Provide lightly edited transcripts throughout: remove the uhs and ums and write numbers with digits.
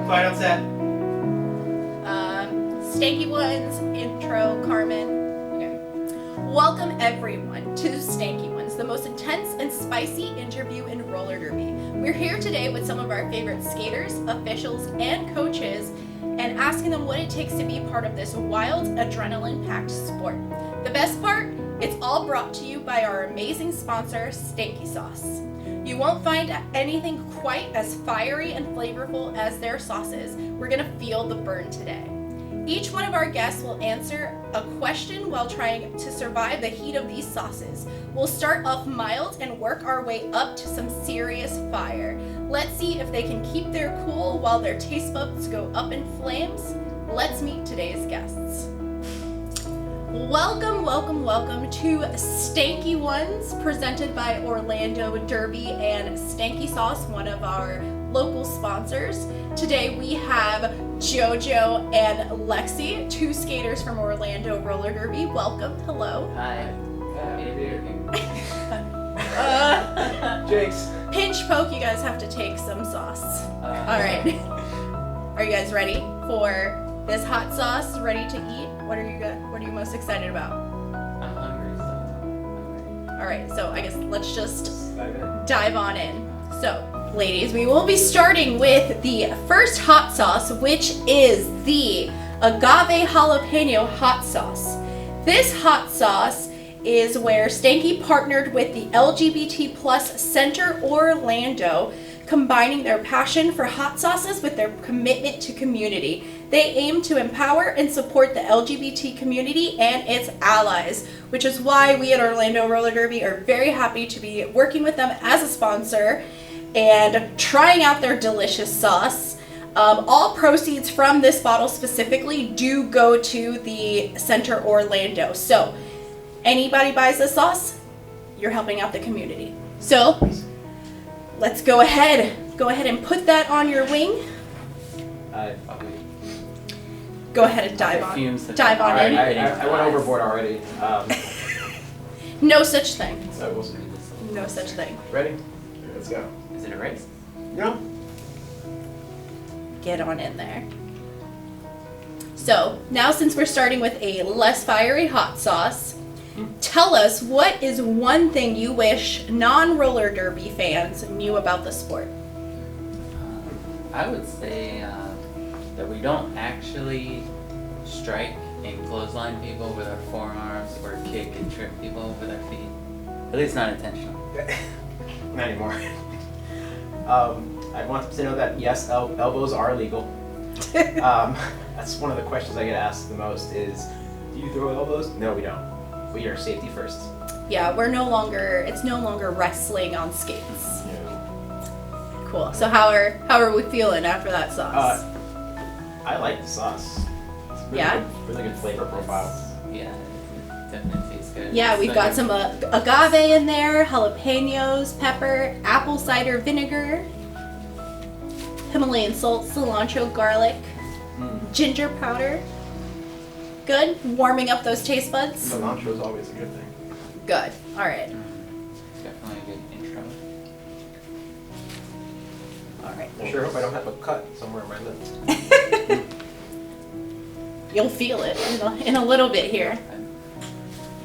Quiet on set. Stanky Ones, intro, Carmen. Okay. Welcome everyone to Stanky Ones, the most intense and spicy interview in roller derby. We're here today with some of our favorite skaters, officials, and coaches, and asking them what it takes to be part of this wild, adrenaline-packed sport. The best part? It's all brought to you by our amazing sponsor, Stanky Sauce. You won't find anything quite as fiery and flavorful as their sauces. We're gonna feel the burn today. Each one of our guests will answer a question while trying to survive the heat of these sauces. We'll start off mild and work our way up to some serious fire. Let's see if they can keep their cool while their taste buds go up in flames. Let's meet today's guests. Welcome, welcome, welcome to Stanky Ones, presented by Orlando Derby and Stanky Sauce, one of our local sponsors. Today we have JoJo and Lexxi, two skaters from Orlando Roller Derby. Welcome, hello. Hi. Jakes. Pinch poke, you guys have to take some sauce. All right. Are you guys ready for this hot sauce? Ready to eat? What are you most excited about? I'm hungry, so I'm All right, so I guess let's just Dive dive on in. So, ladies, we will be starting with the first hot sauce, which is the agave jalapeno hot sauce. This hot sauce is where Stanky partnered with the LGBT plus Center Orlando, combining their passion for hot sauces with their commitment to community. They aim to empower and support the LGBT community and its allies, which is why we at Orlando Roller Derby are very happy to be working with them as a sponsor and trying out their delicious sauce. All proceeds from this bottle specifically do go to the Center Orlando. So anybody buys this sauce, you're helping out the community. So let's go ahead and put that on your wing. Go ahead and dive on in. I went overboard already. No such thing. So we'll see. No such thing. Ready? Let's go. Is it a race? No. Get on in there. So now, since we're starting with a less fiery hot sauce, tell us, what is one thing you wish non-roller derby fans knew about the sport? I would say that we don't actually strike and clothesline people with our forearms or kick and trip people with our feet. At least not intentional. Not anymore. I want them to know that yes, elbows are legal. That's one of the questions I get asked the most is, do you throw elbows? No, we don't. We are safety first. Yeah, it's no longer wrestling on skates. Yeah. Cool. So how are we feeling after that sauce? I like the sauce. It's really good flavor profile. Yeah, it definitely tastes good. Yeah, we've got some agave in there, jalapenos, pepper, apple cider vinegar, Himalayan salt, cilantro, garlic, ginger powder. Good. Warming up those taste buds. Cilantro is always a good thing. Good. All right. Definitely a good intro. All right. I sure hope I don't have a cut somewhere on my lips. You'll feel it in a little bit here.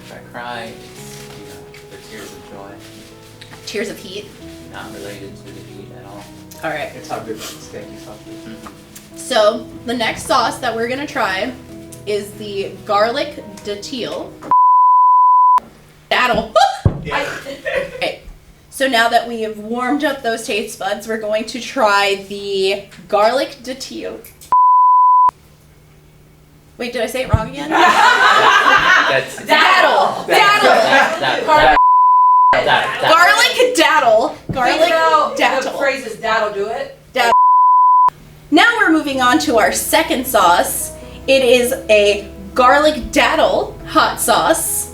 If I cry, it's they're tears of joy, Tears of heat. not related to the heat at all. All right. It's how good Stanky Sauce is. So the next sauce that we're gonna try is the garlic datil. Daddle. Okay. So now that we have warmed up those taste buds, we're going to try the garlic datil. Wait, did I say it wrong again? That's Daddle. Garlic daddle. Garlic daddle. The phrase is that'll do it. Now we're moving on to our second sauce. It is a garlic daddle hot sauce.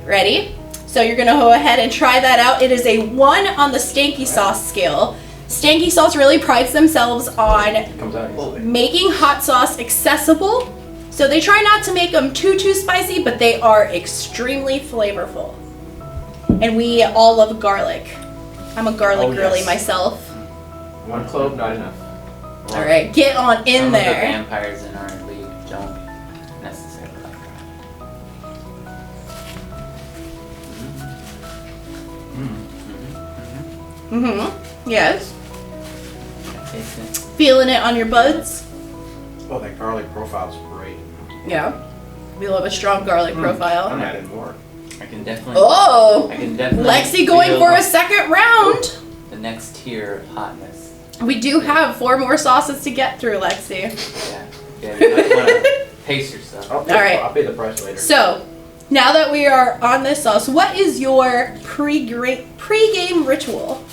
Ready? So you're gonna go ahead and try that out. It is a 1 on the Stanky Sauce scale. Stanky Sauce really prides themselves on It comes out easily. making hot sauce accessible. So they try not to make them too spicy, but they are extremely flavorful. And we all love garlic. I'm a garlic girly myself. 1 clove, not enough. Well, All right, get on in some there. of the vampires in our league don't necessarily like garlic. Yes. Taste it. Feeling it on your buds? Oh, that garlic profile is great. Yeah. We love a strong garlic profile. I'm adding more. I can definitely. Oh! I can definitely. Lexxi going feel for a second round. the next tier of hotness. We do have 4 more sauces to get through, Lexi. Yeah, you might want to pace yourself. All right. I'll pay the price later. So, now that we are on this sauce, what is your pre-game ritual?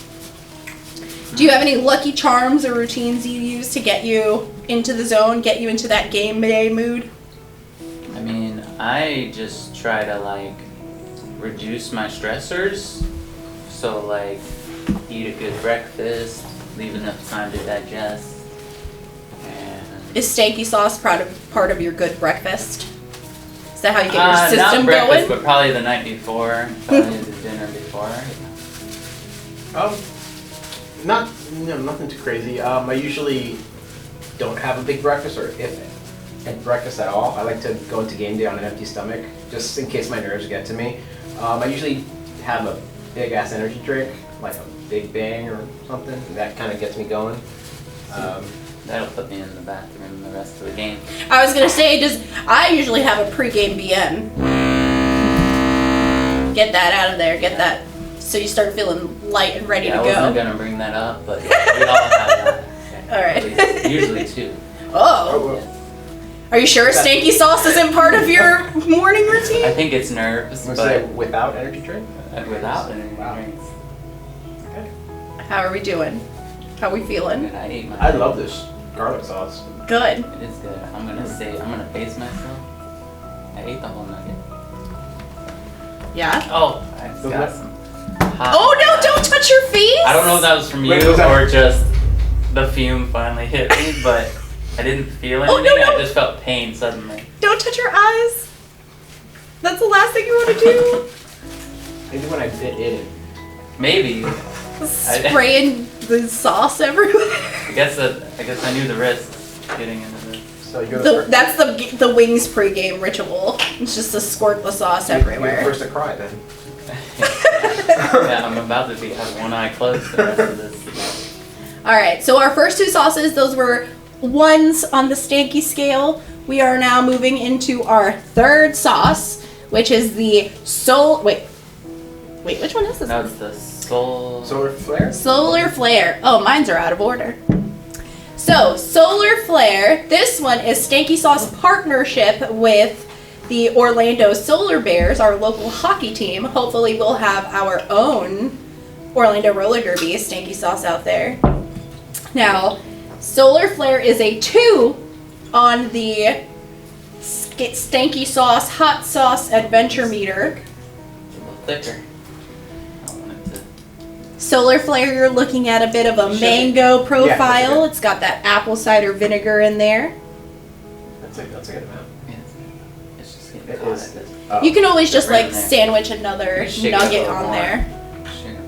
Do you have any lucky charms or routines you use to get you into the zone, get you into that game day mood? I mean, I just try to like reduce my stressors. So like, eat a good breakfast, leave enough time to digest, and Is Stanky Sauce part of your good breakfast? Is that how you get your not system breakfast, going? but probably the night before, probably the dinner before. Nothing too crazy. I usually don't have a big breakfast, or if at breakfast at all. I like to go into game day on an empty stomach, just in case my nerves get to me. I usually have a big ass energy drink, like a Big Bang or something. And that kind of gets me going. That'll put me in the bathroom the rest of the game. I was gonna say, I usually have a pre-game BM. Get that out of there. Get that, so you start feeling light and ready Yeah, to I go. wasn't gonna bring that up, but we all have that. All right. At least, usually 2. Oh, Yeah. are you sure Stanky Sauce isn't part of your morning I routine? think it's nerves, I'm gonna say but without energy drink. without energy Wow. drinks. How are we doing? How we feeling? And I ate my. I love this garlic sauce. Good. It is good. I'm gonna pace myself. I ate the whole nugget. Yeah. Oh, I just got that- some hot. Oh no! Don't touch your face. I don't know if that was from you Wait, was that- or just the fume finally hit me, but I didn't feel Oh, anything. no, no. I just felt pain suddenly. Don't touch your eyes. That's the last thing you want to do. Maybe when I bit in. Maybe. Spraying the sauce everywhere. I guess I knew the risks getting into this. So you're the, The, first. that's the wings pre-game ritual. It's just to squirt the sauce You're the everywhere. first to cry then. Yeah, I'm about to have one eye closed the rest of this. All right. So our first 2 sauces, those were 1s on the Stanky scale. We are now moving into our 3rd sauce, which is the Wait, which one is this? No, it's the Solar flare? Solar Flare. Oh, mines are out of order. So, Solar Flare, this one is Stanky Sauce partnership with the Orlando Solar Bears, our local hockey team. Hopefully we'll have our own Orlando Roller Derby Stanky Sauce out there. Now, Solar Flare is a 2 on the Stanky Sauce Hot Sauce Adventure Meter. It's a little thicker. I want it to. Solar Flare, you're looking at a bit of a Sugar. mango profile. sugar. It's got that apple cider vinegar in there. That's a good amount. Yeah, it's just getting It caught is. at this Oh. You can always just Right like in there. sandwich another Shake it up a nugget little on more. there. sugar.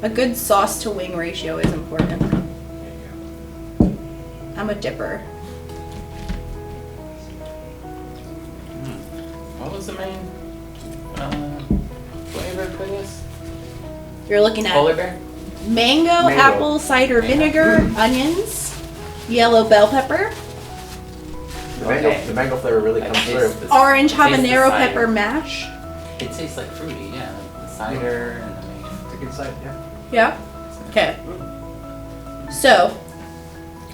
A good sauce to wing ratio is important. There you I'm a dipper. What was the main flavor for this? You're looking at Polar bear? mango, Mango. apple cider Mango. vinegar, onions, yellow bell pepper, go. Okay. The mango flavor really I comes taste through. this- orange taste the habanero cider. pepper mash. It tastes like fruity, yeah. The cider and the mango. It's a good side, yeah. Yeah. Okay. So,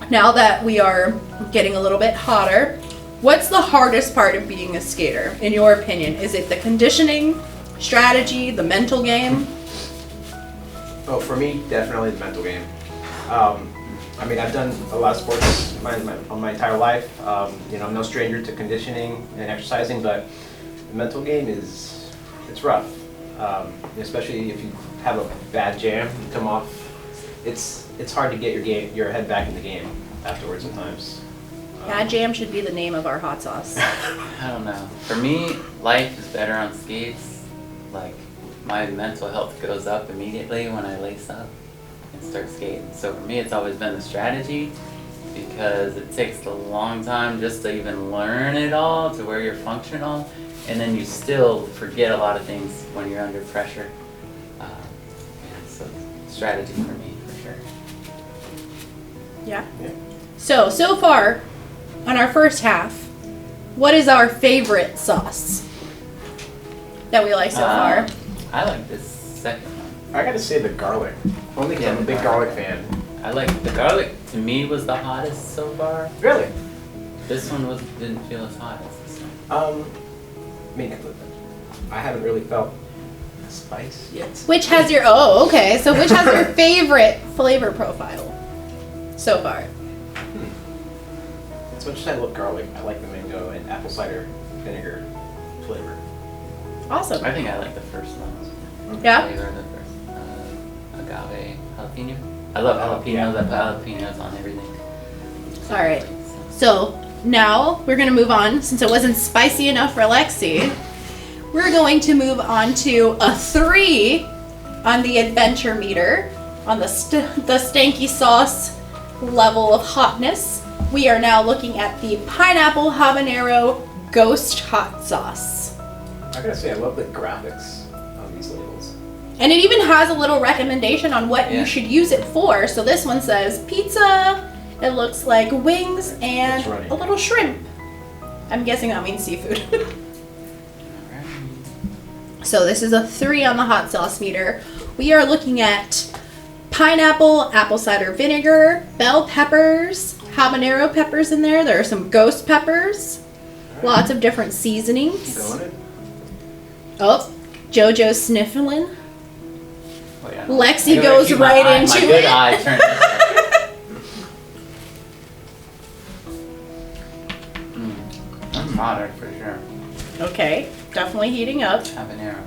now that we are getting a little bit hotter, what's the hardest part of being a skater, in your opinion? Is it the conditioning, strategy, the mental game? Oh, for me, definitely the mental game. I mean, I've done a lot of sports my entire life. I'm no stranger to conditioning and exercising, but the mental game it's rough. Especially if you have a bad jam, you come off. It's hard to get your head back in the game afterwards sometimes. Bad jam should be the name of our hot sauce. I don't know. For me, life is better on skates. Like, my mental health goes up immediately when I lace up and start skating. So for me, it's always been the strategy. because it takes a long time just to even learn it all to where you're functional, and then you still forget a lot of things when you're under pressure. So strategy for me, for sure. Yeah. So far, on our first half, what is our favorite sauce that we like so far? I like this second one. I gotta say the garlic. Only 'cause I'm a big garlic fan. I like the garlic. To me, was the hottest so far. Really? This one didn't feel as hot as this one. I mean, I haven't really felt spice yet. Which has your so which has your favorite flavor profile so far? As much as I love garlic, I like the mango and apple cider vinegar flavor. Awesome. I think I like the first one. Yeah? Flavor of the first agave jalapeno. I love jalapenos. I put jalapenos on everything. All right. So now we're gonna move on. Since it wasn't spicy enough for Lexxi, we're going to move on to a 3 on the adventure meter on the stanky sauce level of hotness. We are now looking at the pineapple habanero ghost hot sauce. I gotta say, I love the graphics on these labels. And it even has a little recommendation on what you should use it for. So this one says pizza, it looks like wings, and a little shrimp. I'm guessing that means seafood. So this is a 3 on the hot sauce meter. We are looking at pineapple, apple cider vinegar, bell peppers, habanero peppers in there. There are some ghost peppers, lots of different seasonings. Keep going. Oh, JoJo's sniffling. Oh, yeah. Lexxi goes right into my it. good eye turned this way. I'm hotter for sure. Okay, definitely heating up. Habanero.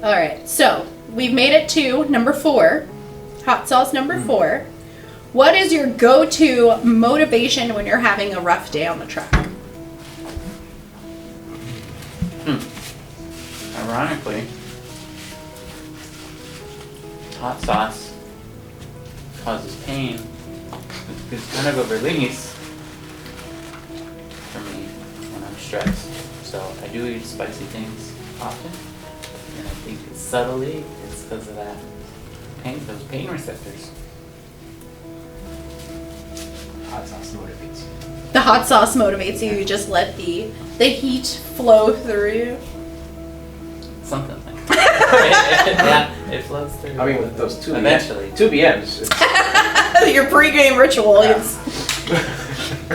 All right, so we've made it to number 4, hot sauce number 4. What is your go-to motivation when you're having a rough day on the track? Ironically, hot sauce causes pain. It's kind of a release for me when I'm stressed. So I do eat spicy things often, and I think it's subtly it's because of that pain, those pain receptors. Hot sauce motivates you. The hot sauce motivates you. You just let the heat flow through you. Something like that. Yeah, it flows through. I mean, with those 2 eventually 2 BMs. Your pre-game ritual. Yeah.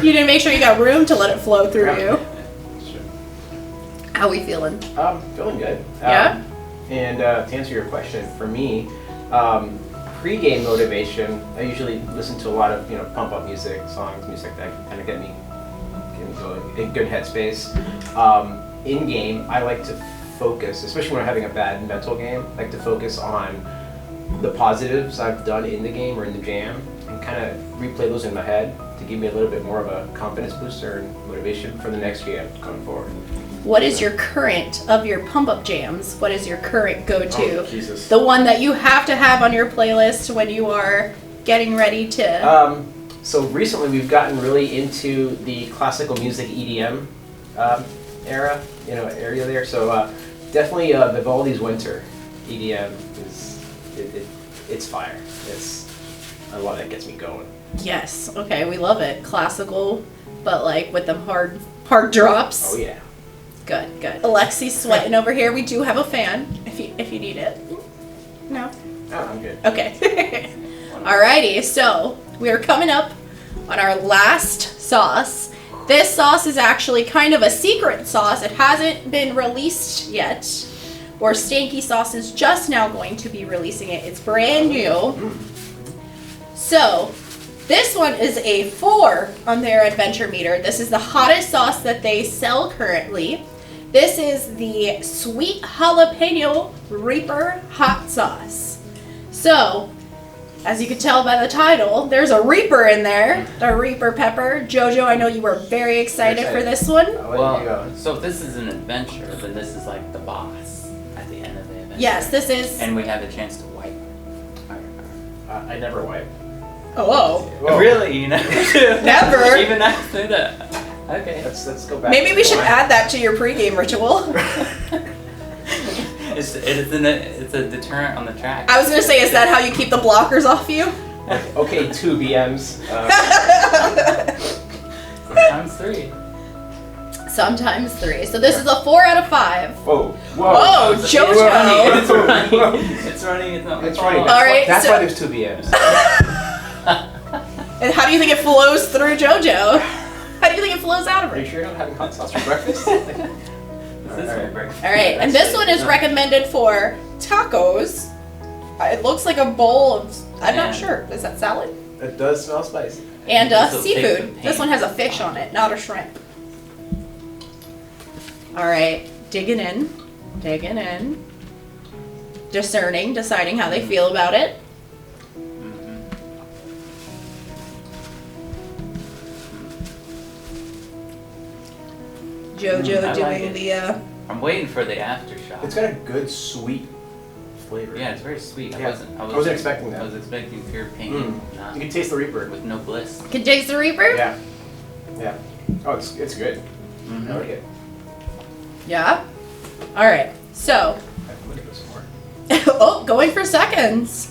You didn't make sure you got room to let it flow through you. Sure. How we feeling? Feeling good. Yeah? And to answer your question, for me, pre-game motivation, I usually listen to a lot of pump-up music that kind of get me going in good headspace. In game, I like to focus, especially when I'm having a bad mental game. I like to focus on the positives I've done in the game or in the jam, and kind of replay those in my head to give me a little bit more of a confidence booster and motivation for the next game going forward. What is your current of your pump-up jams? What is your current go-to? Oh, Jesus. The one that you have to have on your playlist when you are getting ready to... So recently we've gotten really into the classical music EDM area there. So definitely Vivaldi's Winter EDM it's fire. It's a lot that gets me going. Yes. Okay, we love it. Classical, but like with them hard drops. Oh yeah. Good. Alexi's sweating over here. We do have a fan if you need it. No? Oh, I'm good. Okay. Alrighty, so we are coming up on our last sauce. This sauce is actually kind of a secret sauce. It hasn't been released yet. Or Stanky Sauce is just now going to be releasing it. It's brand new. So, this one is a 4 on their adventure meter. This is the hottest sauce that they sell currently. This is the Sweet Jalapeno Reaper Hot Sauce. So, as you can tell by the title, there's a Reaper in there, a Reaper pepper. JoJo, I know you were very excited for this one. Well, so if this is an adventure, then this is like the boss at the end of the adventure. Yes, this is... And we have a chance to wipe. I never wipe. Oh. Whoa. Really? You never do? Never. Even after that. Okay. Let's go back. Maybe to we the should one. add that to your pregame ritual. It's a deterrent on the track. I was gonna say, is that how you keep the blockers off you? Okay, 2 BMs. Times 3. Sometimes 3. So this is a 4 out of 5. Whoa. Whoa, It's JoJo. running. It's running. It's running. It's not my It's fault. funny. All right, That's so- why there's 2 BMs. And how do you think it flows through JoJo? How do you think it flows out of Are you her? sure you're not having hot sauce for breakfast? This is my breakfast. All right, and this one is recommended for tacos. It looks like a bowl of, I'm Yeah. not sure, is that salad? It does smell spicy. And This'll take the seafood. pain. This one has a fish on it, not a shrimp. All right, digging in. Discerning, deciding how they feel about it. Mhm. JoJo I like doing it. the, I'm waiting for the aftershock. It's got a good sweet flavor. Yeah, it's very sweet. Yeah. I wasn't expecting that. I was expecting pure pain, Mm. not You can taste the Reaper. with no bliss. can taste the Reaper? Yeah. Yeah. Oh, it's good. Mhm. I like it. Yeah? All right, so, I'm gonna go some more. oh, going for seconds.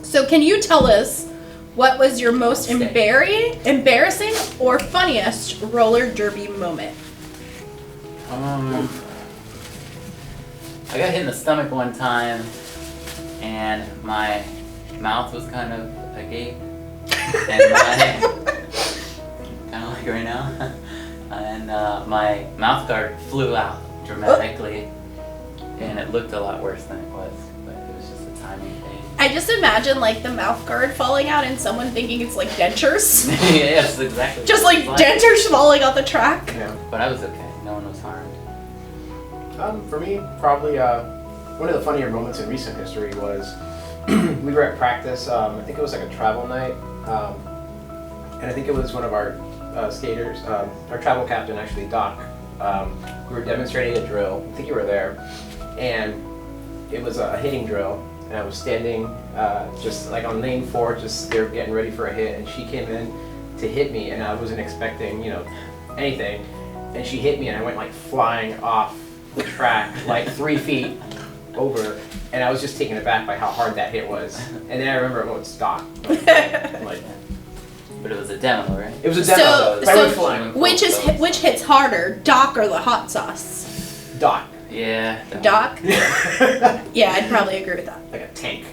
So can you tell us what was your most Stay. embarrassing or funniest roller derby moment? I got hit in the stomach one time, and my mouth was kind of agape, and my kind of like right now, and my mouth guard flew out dramatically, and it looked a lot worse than it was, but it was just a timing thing. I just imagine like the mouth guard falling out and someone thinking it's like dentures. Yes, exactly. Just like It's dentures falling off the track. Yeah. But I was okay. No one was harmed. For me, probably one of the funnier moments in recent history was we were at practice. I think it was like a travel night, and I think it was one of our skaters, our travel captain, actually, Doc. We were demonstrating a drill. I think you were there, and it was a hitting drill. And I was standing just like on lane 4, just they were getting ready for a hit, and she came in to hit me, and I wasn't expecting, anything. And she hit me, and I went like flying off the track, like 3 feet over, and I was just taken aback by how hard that hit was. And then I remember, oh, it's Doc. Like, But it was a demo, right? it was a demo. So, though. I went flying. which hits harder, Doc or the hot sauce? Doc. Yeah. Doc? like Yeah, I'd probably agree with that. a tank.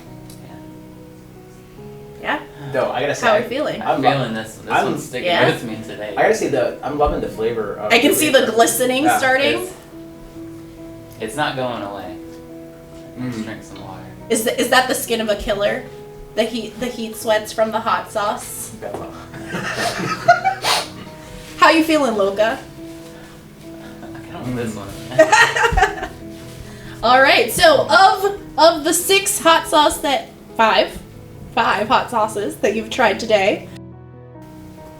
Yeah? Though I gotta say, How are you feeling? I'm lo- feeling this. This I'm- one's sticking Yeah? with me today. I gotta say I'm loving the flavor of I can see the Reaper. glistening Yeah, starting. It's not going away. Let's Mm. drink some water. Is that the skin of a killer? The heat sweats from the hot sauce. How you feeling, Loka? I kind of want this one. All right. So of the 6 hot sauce that 5 hot sauces that you've tried today,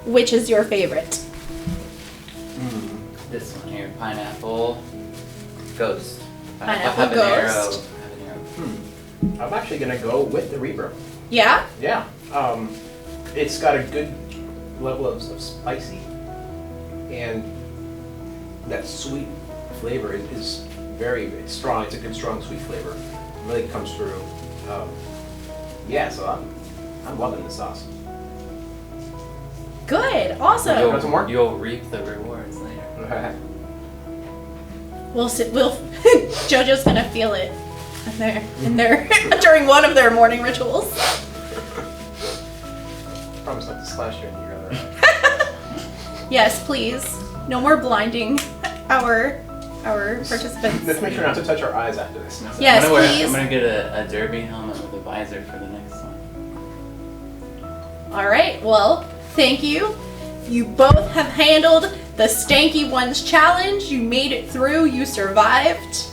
which is your favorite? This one here, pineapple ghost. Pineapple Ghost. Habanero. I'm actually gonna go with the Reaper. Yeah. Yeah. It's got a good level of spicy, and that sweet flavor is very strong. It's a good, strong, sweet flavor. It really comes through. Yeah, so I'm loving the sauce. Good. Awesome. Want some more? You'll reap the rewards later. We'll JoJo's gonna feel it in their during one of their morning rituals. Promise not to splash you in your other eye. Yes, please. No more blinding our participants. Let's make sure not to touch our eyes after this. Yes, I'm gonna please. I'm gonna get a derby helmet with a visor for the next one. All right. Well, thank you. You both have handled the Stanky Ones challenge. You made it through. You survived.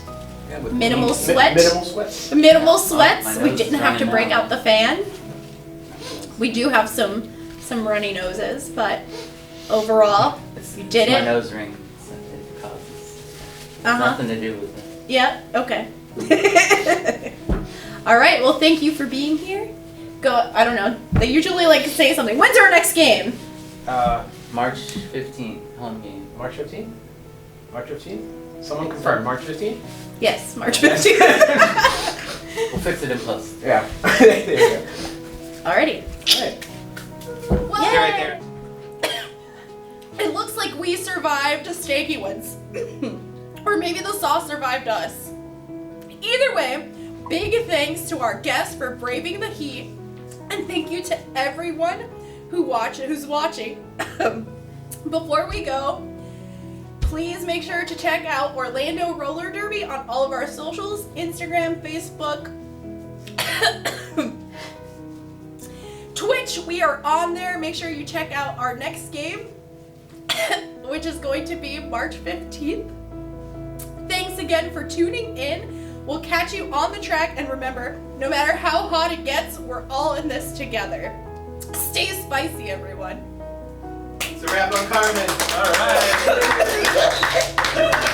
Yeah, with Minimal sweat. Minimal sweats. Minimal my sweats. We nose didn't is have to running break now. out the fan. We do have some runny noses, but overall, you did My it. nose ring. So it causes Uh-huh. nothing to do with it. Yeah, okay. All right, well, thank you for being here. go. I don't know. They usually like to say something. When's our next game? March 15th, home game. March 15th? March 15th? Someone confirm, March 15th? Yes, March 15th. We'll fix it in post. Yeah. There you go. Alrighty. Alright. Well, Stay right there. It looks like we survived Stanky ones. Or maybe the sauce survived us. Either way, big thanks to our guests for braving the heat. And thank you to everyone who's watching. Before we go, please make sure to check out Orlando Roller Derby on all of our socials, Instagram, Facebook, Twitch. We are on there. Make sure you check out our next game, which is going to be March 15th. Thanks again for tuning in. We'll catch you on the track, and remember, no matter how hot it gets, we're all in this together. Stay spicy, everyone. It's a wrap on Carmen. All right.